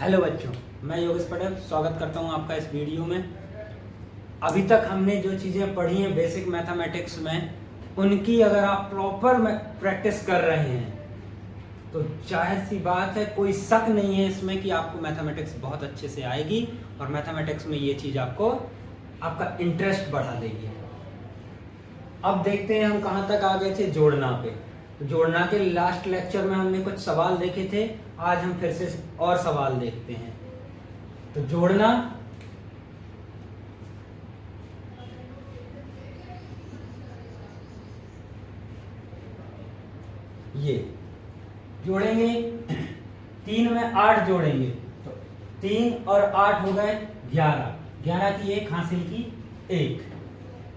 Hello बच्चों, मैं योगेश पटेल स्वागत करता हूं आपका इस वीडियो में। अभी तक हमने जो चीज़ें पढ़ी हैं बेसिक मैथमेटिक्स में, उनकी अगर आप प्रॉपर प्रैक्टिस कर रहे हैं तो जाहिर सी बात है, कोई शक नहीं है इसमें कि आपको मैथमेटिक्स बहुत अच्छे से आएगी और मैथमेटिक्स में ये चीज़ आपको आपका इंटरेस्ट बढ़ा देगी। अब देखते हैं हम कहाँ तक आ गए थे, जोड़ना पे। तो जोड़ना के लास्ट लेक्चर में हमने कुछ सवाल देखे थे, आज हम फिर से और सवाल देखते हैं। तो जोड़ना, ये जोड़ेंगे 3 में 8 जोड़ेंगे तो 3 और 8 हो गए 11, 11 की 1 हासिल की 1,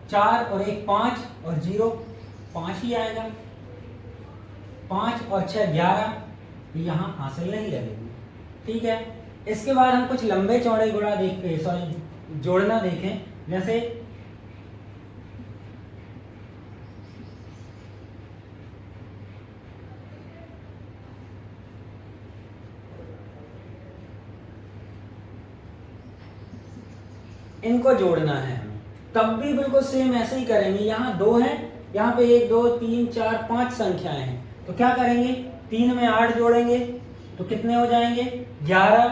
4 और 1 5 और 0 5 ही आएगा, 5 और 6 11, यहाँ हासिल नहीं लगेगी। ठीक है, इसके बाद हम कुछ लंबे चौड़े गुणा जोड़ना देखें। जैसे इनको जोड़ना है हमें, तब भी बिल्कुल सेम ऐसे ही करेंगे। यहाँ 2 है, यहाँ पे 1 2 3 4 5 संख्याएं हैं, तो क्या करेंगे, 3 में 8 जोड़ेंगे तो कितने हो जाएंगे, 11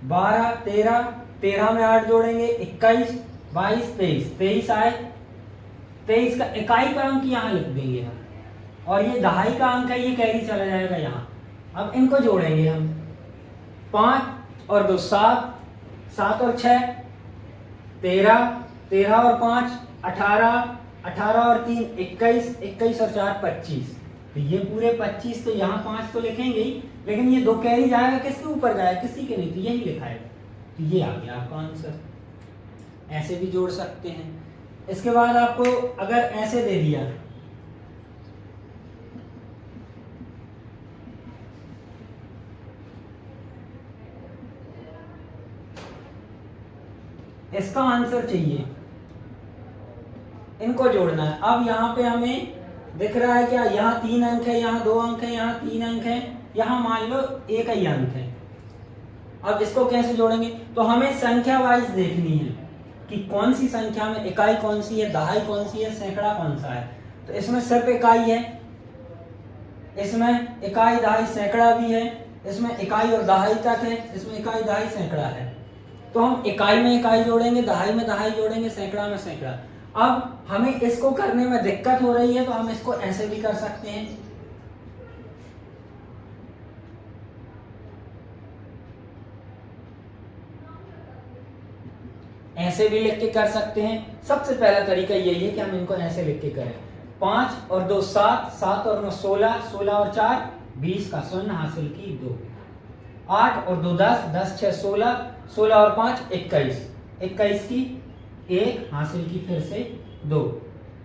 12 13, 13 में 8 जोड़ेंगे 21 22 23, 23 आए, 23 का इकाई का अंक यहाँ लिख देंगे हम, और ये दहाई का अंक है, ये कैरी चला जाएगा यहाँ। अब इनको जोड़ेंगे हम, 5 और 2 7, 7 और 6 13, 13 और 5 18, 18 और 3 21, 21 और 4 25, तो ये पूरे 25, तो यहाँ 5 तो लिखेंगे ही, लेकिन ये 2 कैरी जाएगा किसके ऊपर जाएगा, किसी के नहीं, तो यही लिखा है। तो ये आ गया आपका आंसर। ऐसे भी जोड़ सकते हैं। इसके बाद आपको अगर ऐसे दे दिया, इसका आंसर चाहिए, इनको जोड़ना है। अब यहाँ पे हमें दिख रहा है क्या, यहाँ 3 अंक है, यहाँ 2 अंक है, यहाँ 3 अंक है, यहाँ मान लो 1 ही अंक है। अब इसको कैसे जोड़ेंगे, तो हमें संख्या वाइज देखनी है कि कौन सी संख्या में इकाई कौन सी है, दहाई कौन सी है, सैकड़ा कौन सा है। तो इसमें सिर्फ इकाई है, इसमें इकाई दहाई सैकड़ा भी है, इसमें इकाई और दहाई तक है, इसमें इकाई दहाई सैकड़ा है। तो हम इकाई में इकाई जोड़ेंगे, दहाई में दहाई जोड़ेंगे, सैकड़ा में सैकड़ा। अब हमें इसको करने में दिक्कत हो रही है तो हम इसको ऐसे भी कर सकते हैं, ऐसे भी लिख के कर सकते हैं। सबसे पहला तरीका यही है कि हम इनको ऐसे लिख के करें, 5 और 2 7, 7 और 9 16, 16 और 4 20 का 0 हासिल की 2, 8 और 2 10, 10 6 16, 16 और 5 21, 21 की 1 हासिल की फिर से 2,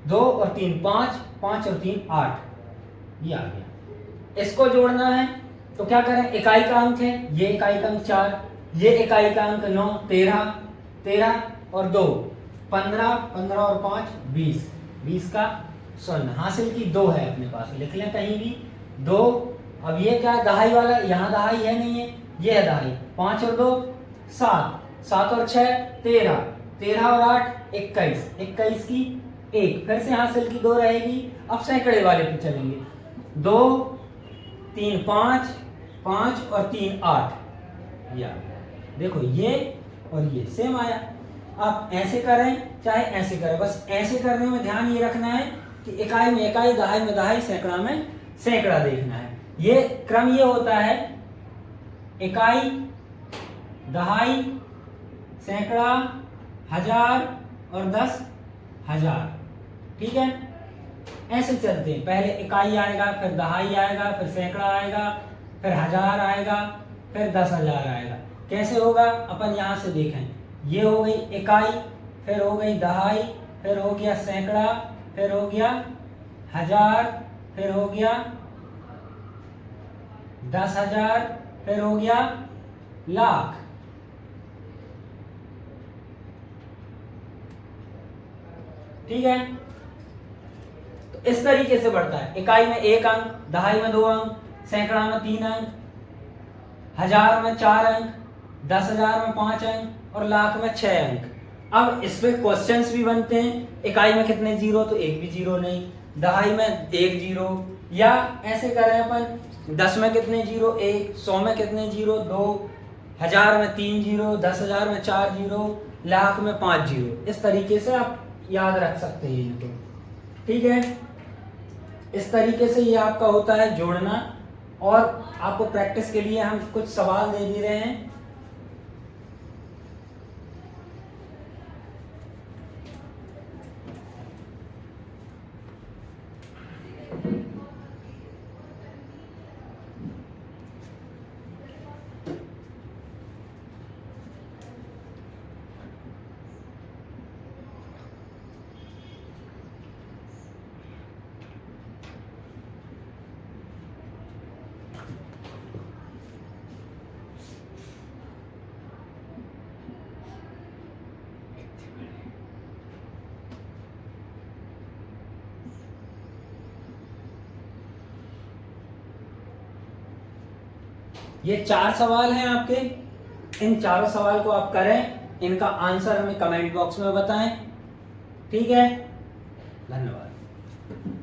2 और 3 5, 5 और 3 8, ये आ गया। इसको जोड़ना है तो क्या करें, इकाई का अंक है, ये इकाई का अंक 4, ये इकाई का अंक 9, 13, 13 और 2 15, 15 और 5 20, 20 का 0 हासिल की 2 है अपने पास, लिख लें कहीं भी 2। अब ये क्या है, दहाई वाला, यहाँ दहाई है नहीं है, ये है दहाई, 5 और 2 7, 7 और 6 13, 13 और 8 21, 21 की 1 फिर से हासिल की 2 रहेगी। अब सैकड़े वाले पे चलेंगे, 2 3 5, 5 और 3 8, या देखो ये और ये सेम आया। आप ऐसे करें चाहे ऐसे करें, बस ऐसे करने में ध्यान ये रखना है कि इकाई में इकाई, दहाई में दहाई, सैकड़ा में सैकड़ा देखना है। ये क्रम ये होता है, इकाई दहाई सैकड़ा हजार और 10,000। ठीक है, ऐसे चलते हैं, पहले इकाई आएगा, फिर दहाई आएगा, फिर सैकड़ा आएगा, फिर 1000 आएगा, फिर 10,000 आएगा। कैसे होगा, अपन यहां से देखें, ये हो गई इकाई, फिर हो गई दहाई, फिर हो गया सैकड़ा, फिर हो गया 1000, फिर हो गया 10,000, फिर हो गया लाख। ठीक है, तो इस तरीके से बढ़ता है, इकाई में 1 अंक, दहाई में 2 अंक, सैकड़ा में 3 अंक, हजार में 4 अंक, 10,000 में 5 अंक और लाख में 6 अंक। अब इस पे क्वेश्चंस भी बनते हैं, इकाई में कितने जीरो, तो एक भी जीरो नहीं, दहाई में एक जीरो, या ऐसे करें अपन 10 में कितने जीरो, एक, 100 में कितने जीरो, 2, 1000 में 3 जीरो, 10,000 में 4 जीरो, लाख में 5 जीरो। इस तरीके से आप याद रख सकते हैं इनको, ठीक है। इस तरीके से ये आपका होता है जोड़ना। और आपको प्रैक्टिस के लिए हम कुछ सवाल दे दे रहे हैं। ये 4 सवाल हैं आपके, इन चारों सवाल को आप करें, इनका आंसर हमें कमेंट बॉक्स में बताएं, ठीक है। धन्यवाद।